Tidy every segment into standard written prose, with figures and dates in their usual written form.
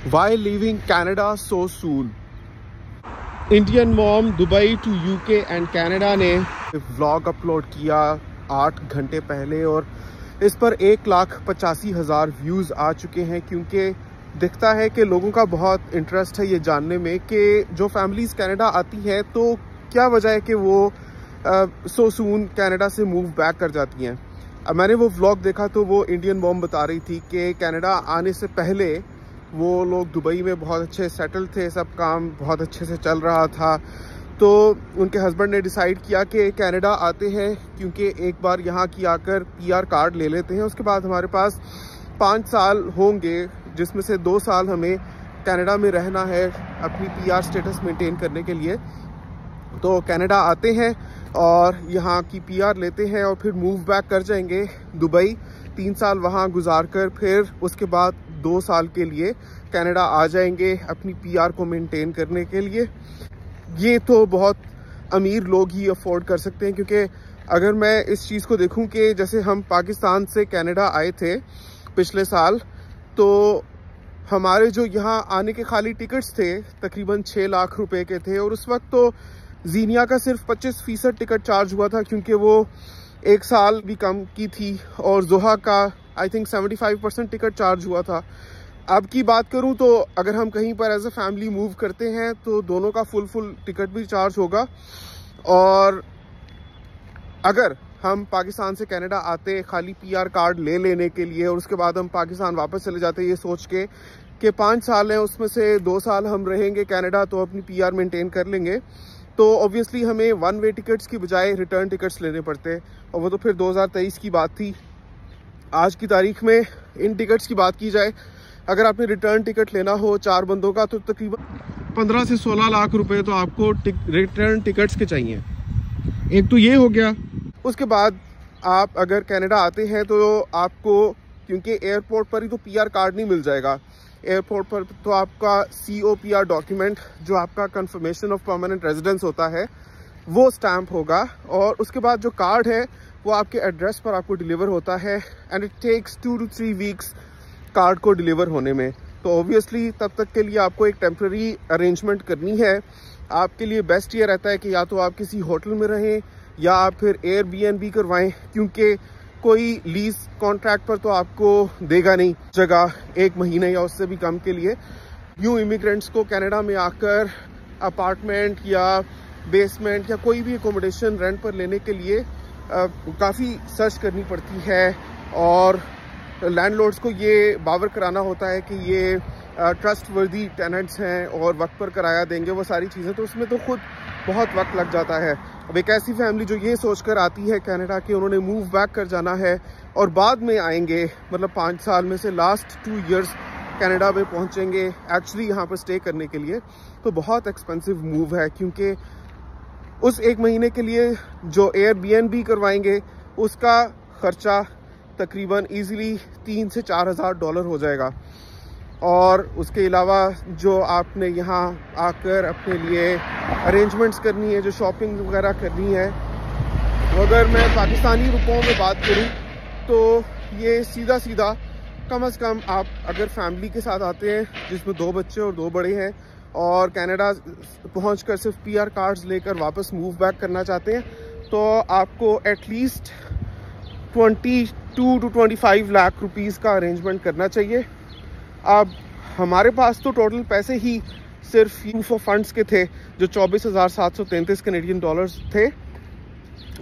Why leaving Canada so soon? Indian mom Dubai to UK and Canada ने vlog upload किया 8 घंटे पहले और इस पर 1,85,000 व्यूज़ आ चुके हैं, क्योंकि दिखता है कि लोगों का बहुत इंटरेस्ट है ये जानने में कि जो फैमिलीज़ कनाडा आती हैं तो क्या वजह है कि वो सो सून कनाडा से मूव बैक कर जाती हैं। अब मैंने वो व्लॉग देखा तो वो इंडियन मॉम बता रही थी कि कनाडा आने से पहले वो लोग दुबई में बहुत अच्छे सेटल थे, सब काम बहुत अच्छे से चल रहा था, तो उनके हस्बैंड ने डिसाइड किया कि कनाडा आते हैं क्योंकि एक बार यहाँ की आकर पीआर कार्ड ले लेते हैं, उसके बाद हमारे पास 5 साल होंगे जिसमें से 2 साल हमें कनाडा में रहना है अपनी पीआर स्टेटस मेंटेन करने के लिए। तो कनाडा आते हैं और यहाँ की पीआर लेते हैं और फिर मूव बैक कर जाएंगे दुबई, 3 साल वहाँ गुजार कर फिर उसके बाद 2 साल के लिए कनाडा आ जाएंगे अपनी पीआर को मेंटेन करने के लिए। ये तो बहुत अमीर लोग ही अफोर्ड कर सकते हैं, क्योंकि अगर मैं इस चीज़ को देखूं कि जैसे हम पाकिस्तान से कनाडा आए थे पिछले साल, तो हमारे जो यहाँ आने के खाली टिकट्स थे तकरीबन 6 लाख रुपए के थे, और उस वक्त तो जीनिया का सिर्फ 25% टिकट चार्ज हुआ था क्योंकि वो 1 साल भी कम की थी, और जोहा का आई थिंक 75% टिकट चार्ज हुआ था। अब की बात करूं तो अगर हम कहीं पर एज अ फैमिली मूव करते हैं तो दोनों का फुल टिकट भी चार्ज होगा, और अगर हम पाकिस्तान से कनाडा आते खाली पीआर कार्ड ले लेने के लिए और उसके बाद हम पाकिस्तान वापस चले जाते ये सोच के कि 5 साल हैं उसमें से 2 साल हम रहेंगे कनाडा तो अपनी पीआर मेंटेन कर लेंगे, तो ऑब्वियसली हमें 1 वे टिकट्स की बजाय रिटर्न टिकट्स लेने पड़ते, और वो तो फिर 2023 की बात थी। आज की तारीख में इन टिकट्स की बात की जाए, अगर आपने रिटर्न टिकट लेना हो 4 बंदों का तो तकरीबन 15 से 16 लाख रुपए तो आपको रिटर्न टिकट्स के चाहिए। एक तो ये हो गया। उसके बाद आप अगर कनाडा आते हैं तो आपको, क्योंकि एयरपोर्ट पर ही तो पीआर कार्ड नहीं मिल जाएगा, एयरपोर्ट पर तो आपका COPR डॉक्यूमेंट जो आपका कंफर्मेशन ऑफ परमानेंट रेजिडेंस होता है वो स्टैम्प होगा, और उसके बाद जो कार्ड है वो आपके एड्रेस पर आपको डिलीवर होता है, and it takes 2 to 3 weeks card को डिलीवर होने में। तो ऑब्वियसली तब तक के लिए आपको एक टेम्प्रेरी अरेंजमेंट करनी है। आपके लिए बेस्ट ये रहता है कि या तो आप किसी होटल में रहें या आप फिर Airbnb करवाएं, क्योंकि कोई लीज कॉन्ट्रैक्ट पर तो आपको देगा नहीं जगह 1 महीने या उससे भी कम के लिए। न्यू इमिग्रेंट्स को कनाडा में आकर अपार्टमेंट या बेसमेंट या कोई भी एकोमोडेशन रेंट पर लेने के लिए काफ़ी सर्च करनी पड़ती है, और लैंडलॉर्ड्स को ये बावर कराना होता है कि ये ट्रस्ट वर्दी टेनेंट्स हैं और वक्त पर किराया देंगे, वो सारी चीज़ें, तो उसमें तो खुद बहुत वक्त लग जाता है। अब एक ऐसी फैमिली जो ये सोचकर आती है कनाडा कि उन्होंने मूव बैक कर जाना है और बाद में आएंगे, मतलब 5 साल में से लास्ट 2 इयर्स कनाडा में पहुंचेंगे एक्चुअली यहाँ पर स्टे करने के लिए, तो बहुत एक्सपेंसिव मूव है, क्योंकि उस 1 महीने के लिए जो Airbnb करवाएंगे उसका खर्चा तकरीबन इजीली 3 से 4 हज़ार डॉलर हो जाएगा, और उसके अलावा जो आपने यहाँ आकर अपने लिए अरेंजमेंट्स करनी है, जो शॉपिंग वगैरह करनी है, अगर मैं पाकिस्तानी रुपयों में बात करूँ तो ये सीधा कम से कम आप अगर फैमिली के साथ आते हैं जिसमें 2 बच्चे और 2 बड़े हैं और कनाडा पहुंचकर सिर्फ पीआर कार्ड्स लेकर वापस मूव बैक करना चाहते हैं, तो आपको एटलीस्ट 22 to 25 लाख रुपीस का अरेंजमेंट करना चाहिए। अब हमारे पास तो टोटल पैसे ही सिर्फ यूफो फंड्स के थे जो 24,733 कैनेडियन डॉलर्स थे,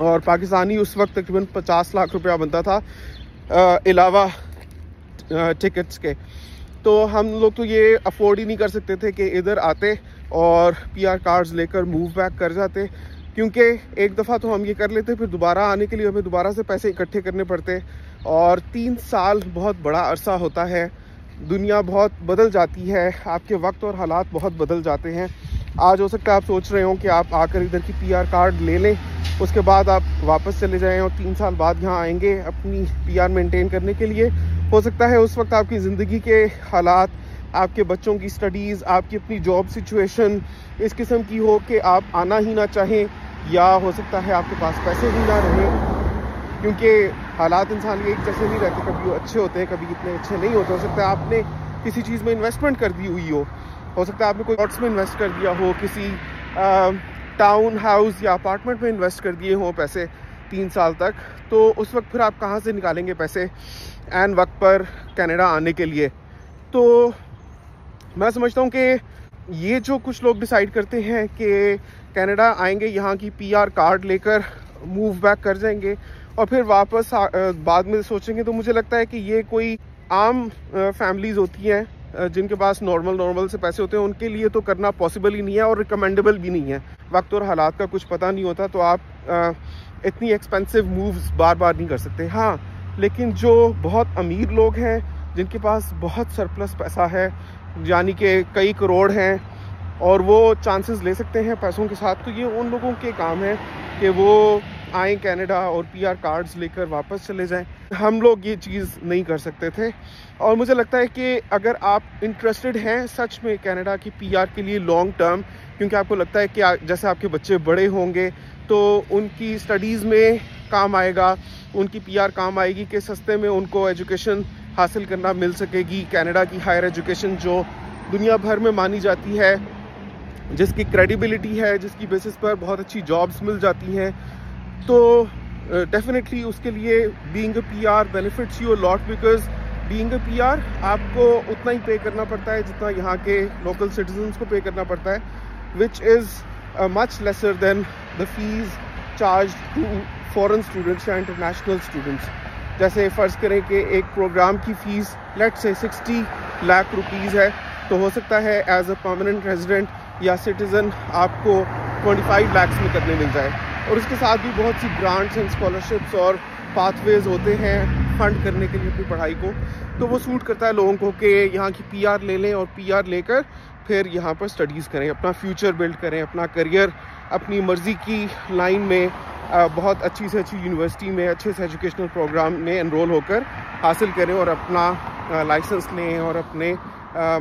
और पाकिस्तानी उस वक्त तकरीबन 50 लाख रुपया बनता था अलावा टिकट्स के। तो हम लोग तो ये अफोर्ड ही नहीं कर सकते थे कि इधर आते और पीआर कार्ड्स लेकर मूव बैक कर जाते, क्योंकि एक दफ़ा तो हम ये कर लेते, फिर दोबारा आने के लिए हमें दोबारा से पैसे इकट्ठे करने पड़ते, और 3 साल बहुत बड़ा अरसा होता है। दुनिया बहुत बदल जाती है, आपके वक्त और हालात बहुत बदल जाते हैं। आज हो सकता है आप सोच रहे हो कि आप आकर इधर की पीआर कार्ड ले लें, उसके बाद आप वापस चले जाएं और 3 साल बाद यहाँ आएंगे अपनी पीआर मेंटेन करने के लिए। हो सकता है उस वक्त आपकी ज़िंदगी के हालात, आपके बच्चों की स्टडीज़, आपकी अपनी जॉब सिचुएशन इस किस्म की हो कि आप आना ही ना चाहें, या हो सकता है आपके पास पैसे ही ना रहें, क्योंकि हालात इंसान के एक जैसे नहीं रहते, कभी वो अच्छे होते हैं, कभी इतने अच्छे नहीं होते। हो सकता है आपने किसी चीज़ में इन्वेस्टमेंट कर दी हुई हो सकता है आपने कोई प्लॉट्स में इन्वेस्ट कर दिया हो, किसी टाउन हाउस या अपार्टमेंट में इन्वेस्ट कर दिए हों पैसे 3 साल तक, तो उस वक्त फिर आप कहाँ से निकालेंगे पैसे एन वक्त पर कनाडा आने के लिए। तो मैं समझता हूँ कि ये जो कुछ लोग डिसाइड करते हैं कि कनाडा आएंगे, यहाँ की PR कार्ड लेकर मूव बैक कर जाएंगे और फिर वापस बाद में सोचेंगे, तो मुझे लगता है कि ये कोई आम फैमिलीज़ होती हैं जिनके पास नॉर्मल से पैसे होते हैं, उनके लिए तो करना पॉसिबल ही नहीं है और रिकमेंडेबल भी नहीं है। वक्त और हालात का कुछ पता नहीं होता, तो आप इतनी एक्सपेंसिव मूव्स बार बार नहीं कर सकते। हाँ, लेकिन जो बहुत अमीर लोग हैं जिनके पास बहुत सरप्लस पैसा है, यानी कि कई करोड़ हैं, और वो चांसेस ले सकते हैं पैसों के साथ, तो ये उन लोगों के काम है कि वो आए कनाडा और PR कार्ड्स लेकर वापस चले जाएं। हम लोग ये चीज़ नहीं कर सकते थे। और मुझे लगता है कि अगर आप इंटरेस्टेड हैं सच में कनाडा की PR के लिए लॉन्ग टर्म, क्योंकि आपको लगता है कि जैसे आपके बच्चे बड़े होंगे तो उनकी स्टडीज़ में काम आएगा, उनकी PR काम आएगी कि सस्ते में उनको एजुकेशन हासिल करना मिल सकेगी, कनाडा की हायर एजुकेशन जो दुनिया भर में मानी जाती है, जिसकी क्रेडिबिलिटी है, जिसकी बेसिस पर बहुत अच्छी जॉब्स मिल जाती हैं, तो डेफिनेटली उसके लिए being a PR benefits you a lot, because being a PR आपको उतना ही पे करना पड़ता है जितना यहाँ के लोकल सिटीजन्स को पे करना पड़ता है, which is much lesser than the fees charge to foreign students या इंटरनेशनल स्टूडेंट्स। जैसे फ़र्ज़ करें कि एक प्रोग्राम की फ़ीस लेट से 60 लाख रुपीज़ है, तो हो सकता है एज अ परमानेंट रेजिडेंट या सिटीज़न आपको 25 लाख में करने मिल जाए। और उसके साथ भी बहुत सी ग्रांट्स एंड स्कॉलरशिप्स और पाथवेज होते हैं फंड करने के लिए अपनी पढ़ाई को, तो वो सूट करता है लोगों को कि यहाँ की PR ले लें और PR लेकर फिर यहाँ पर स्टडीज़ करें, अपना फ्यूचर बिल्ड करें, अपना करियर अपनी मर्ज़ी की लाइन में बहुत अच्छी से अच्छी यूनिवर्सिटी में अच्छे से एजुकेशनल प्रोग्राम में एनरोल होकर हासिल करें और अपना लाइसेंस लें और अपने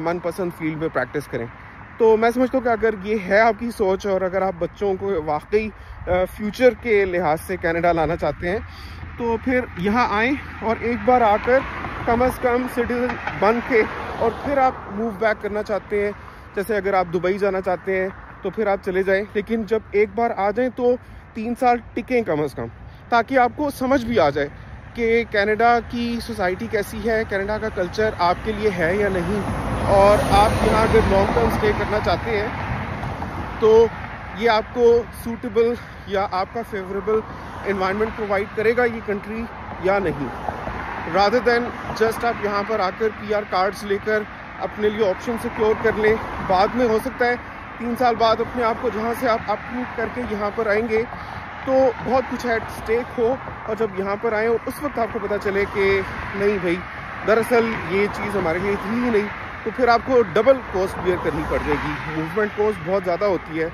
मनपसंद फील्ड में प्रैक्टिस करें। तो मैं समझता हूँ कि अगर ये है आपकी सोच और अगर आप बच्चों को वाकई फ्यूचर के लिहाज से कनाडा लाना चाहते हैं, तो फिर यहाँ आएँ और एक बार आकर कम से कम सिटीजन बन के और फिर आप मूव बैक करना चाहते हैं, जैसे अगर आप दुबई जाना चाहते हैं तो फिर आप चले जाएं, लेकिन जब एक बार आ जाएं तो 3 साल टिकें कम से कम, ताकि आपको समझ भी आ जाए कि कनाडा की सोसाइटी कैसी है, कनाडा का कल्चर आपके लिए है या नहीं। और आप यहाँ अगर लॉन्ग टर्म स्टे करना चाहते हैं तो ये आपको सूटेबल या आपका फेवरेबल एनवायरनमेंट प्रोवाइड करेगा ये कंट्री या नहीं, रादर देन जस्ट आप यहाँ पर आकर PR कार्ड्स लेकर अपने लिए ऑप्शन सिक्योर कर लें। बाद में हो सकता है 3 साल बाद अपने आप को जहाँ से आप अपग्रेड करके यहाँ पर आएंगे तो बहुत कुछ एट स्टेक हो, और जब यहाँ पर आएँ और उस वक्त आपको पता चले कि नहीं भाई दरअसल ये चीज़ हमारे लिए थी ही नहीं, तो फिर आपको डबल कॉस्ट बियर करनी पड़ जाएगी। मूवमेंट कॉस्ट बहुत ज़्यादा होती है।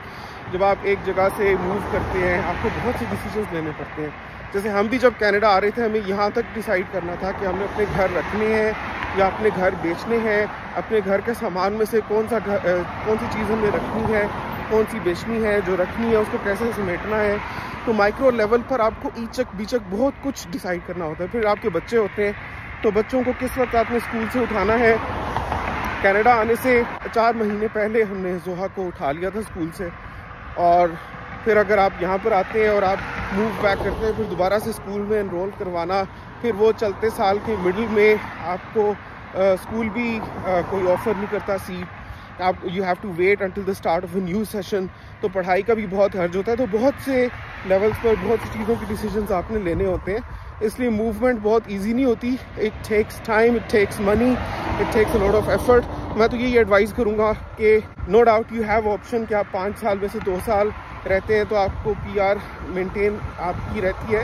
जब आप एक जगह से मूव करते हैं आपको बहुत से डिसीजंस लेने पड़ते हैं। जैसे हम भी जब कनाडा आ रहे थे हमें यहाँ तक डिसाइड करना था कि हमने अपने घर रखने हैं या अपने घर बेचने हैं, अपने घर के सामान में से कौन सी चीज़ हमें रखनी है, कौन सी बेचनी है, जो रखनी है उसको कैसे समेटना है। तो माइक्रो लेवल पर आपको ईचक बीचक बहुत कुछ डिसाइड करना होता है। फिर आपके बच्चे होते हैं तो बच्चों को किस वक्त आपने स्कूल से उठाना है। कनाडा आने से 4 महीने पहले हमने जोहा को उठा लिया था स्कूल से, और फिर अगर आप यहाँ पर आते हैं और आप मूव बैक करते हैं फिर दोबारा से स्कूल में एनरोल करवाना, फिर वो चलते साल के मिडिल में आपको स्कूल भी कोई ऑफ़र नहीं करता सीट, आप you have to wait until the start of a new session. तो पढ़ाई का भी बहुत हर्ज होता है। तो बहुत से लेवल्स पर बहुत सी चीज़ों के डिसीजंस आपने लेने होते हैं, इसलिए मूवमेंट बहुत इजी नहीं होती। It takes time, it takes money, it takes a lot of effort. मैं तो यही एडवाइस करूँगा कि no doubt you have option कि आप 5 साल में से 2 साल रहते हैं तो आपको PR मेंटेन आपकी रहती है,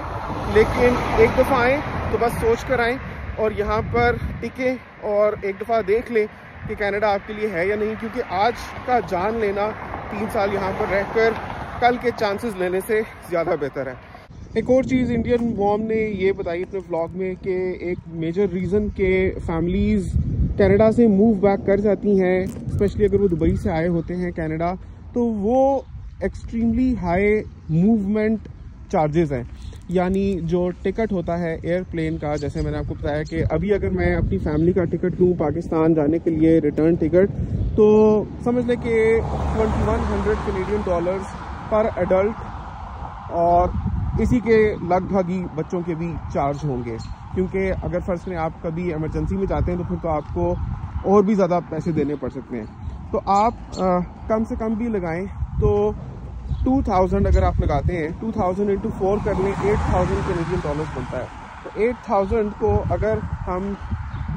लेकिन एक दफ़ा आएँ तो बस सोच कर आएँ और यहाँ पर टिकें और एक दफ़ा देख लें कि कनाडा आपके लिए है या नहीं, क्योंकि आज का जान लेना 3 साल यहाँ पर रहकर कल के चांसेस लेने से ज़्यादा बेहतर है। एक और चीज़ इंडियन मॉम ने ये बताई अपने व्लॉग में कि एक मेजर रीज़न के फैमिलीज़ कनाडा से मूव बैक कर जाती हैं, स्पेशली अगर वो दुबई से आए होते हैं कनाडा, तो वो एक्सट्रीमली हाई मूवमेंट चार्जेस हैं। यानी जो टिकट होता है एयरप्लेन का, जैसे मैंने आपको बताया कि अभी अगर मैं अपनी फैमिली का टिकट लूँ पाकिस्तान जाने के लिए, रिटर्न टिकट, तो समझ लें कि 2100 कैनेडियन डॉलर्स पर एडल्ट, और इसी के लगभग ही बच्चों के भी चार्ज होंगे, क्योंकि अगर फर्स्ट में आप कभी इमरजेंसी में जाते हैं तो फिर तो आपको और भी ज़्यादा पैसे देने पड़ सकते हैं। तो आप कम से कम भी लगाएं तो 2000 अगर आप लगाते हैं, 2000 इंटू 4 कर लें, 8000 कैनेडियन डॉलर्स बनता है। तो 8000 को अगर हम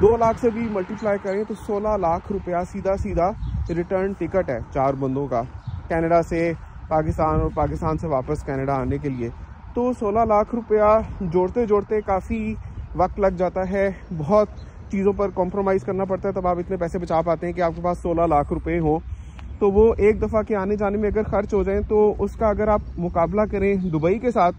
2 लाख से भी मल्टीप्लाई करें तो 16 लाख रुपया सीधा सीधा रिटर्न टिकट है 4 बंदों का, कनाडा से पाकिस्तान और पाकिस्तान से वापस कनाडा आने के लिए। तो 16 लाख रुपया जोड़ते जोड़ते काफ़ी वक्त लग जाता है, बहुत चीज़ों पर कॉम्प्रोमाइज़ करना पड़ता है, तब आप इतने पैसे बचा पाते हैं कि आपके पास 16 लाख रुपए हो। तो वो एक दफ़ा के आने जाने में अगर खर्च हो जाए तो उसका अगर आप मुकाबला करें दुबई के साथ,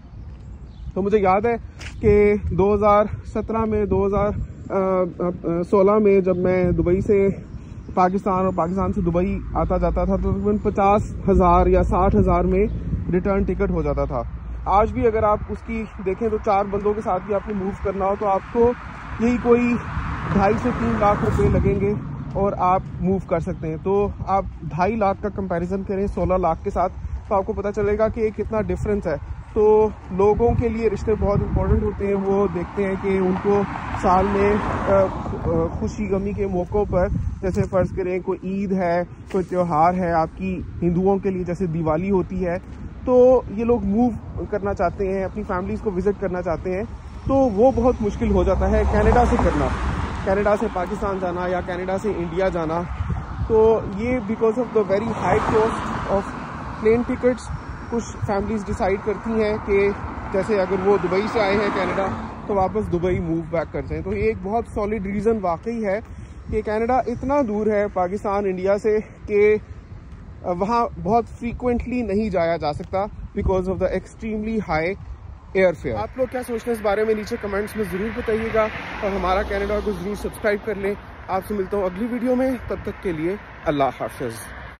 तो मुझे याद है कि 2017 में 2016 में जब मैं दुबई से पाकिस्तान और पाकिस्तान से दुबई आता जाता था तो तकरीबन 50,000 या 60,000 में रिटर्न टिकट हो जाता था। आज भी अगर आप उसकी देखें तो 4 बंदों के साथ भी आपको मूव करना हो तो आपको यही कोई 2.5 से 3 लाख रुपए लगेंगे और आप मूव कर सकते हैं। तो आप 2.5 लाख का कंपैरिजन करें 16 लाख के साथ तो आपको पता चलेगा कि कितना डिफरेंस है। तो लोगों के लिए रिश्ते बहुत इंपॉर्टेंट होते हैं, वो देखते हैं कि उनको साल में खुशी गमी के मौक़ों पर, जैसे फ़र्ज़ करें कोई ईद है, कोई त्यौहार है आपकी हिंदुओं के लिए, जैसे दिवाली होती है, तो ये लोग मूव करना चाहते हैं, अपनी फैमिलीज़ को विज़िट करना चाहते हैं, तो वो बहुत मुश्किल हो जाता है कनाडा से करना, कनाडा से पाकिस्तान जाना या कनाडा से इंडिया जाना। तो ये because of the very high cost of plane tickets कुछ फैमिलीज़ डिसाइड करती हैं कि जैसे अगर वो दुबई से आए हैं कनाडा तो वापस दुबई मूव बैक कर जाएँ। तो ये एक बहुत सॉलिड रीज़न वाकई है कि कनाडा इतना दूर है पाकिस्तान इंडिया से कि वहाँ बहुत फ्रीक्वेंटली नहीं जाया जा सकता because of the extremely high air fare. आप लोग क्या सोचते हैं इस बारे में नीचे कमेंट्स में ज़रूर बताइएगा और हमारा कनाडा को ज़रूर सब्सक्राइब कर लें। आपसे मिलता हूँ अगली वीडियो में, तब तक के लिए अल्लाह हाफ़िज़।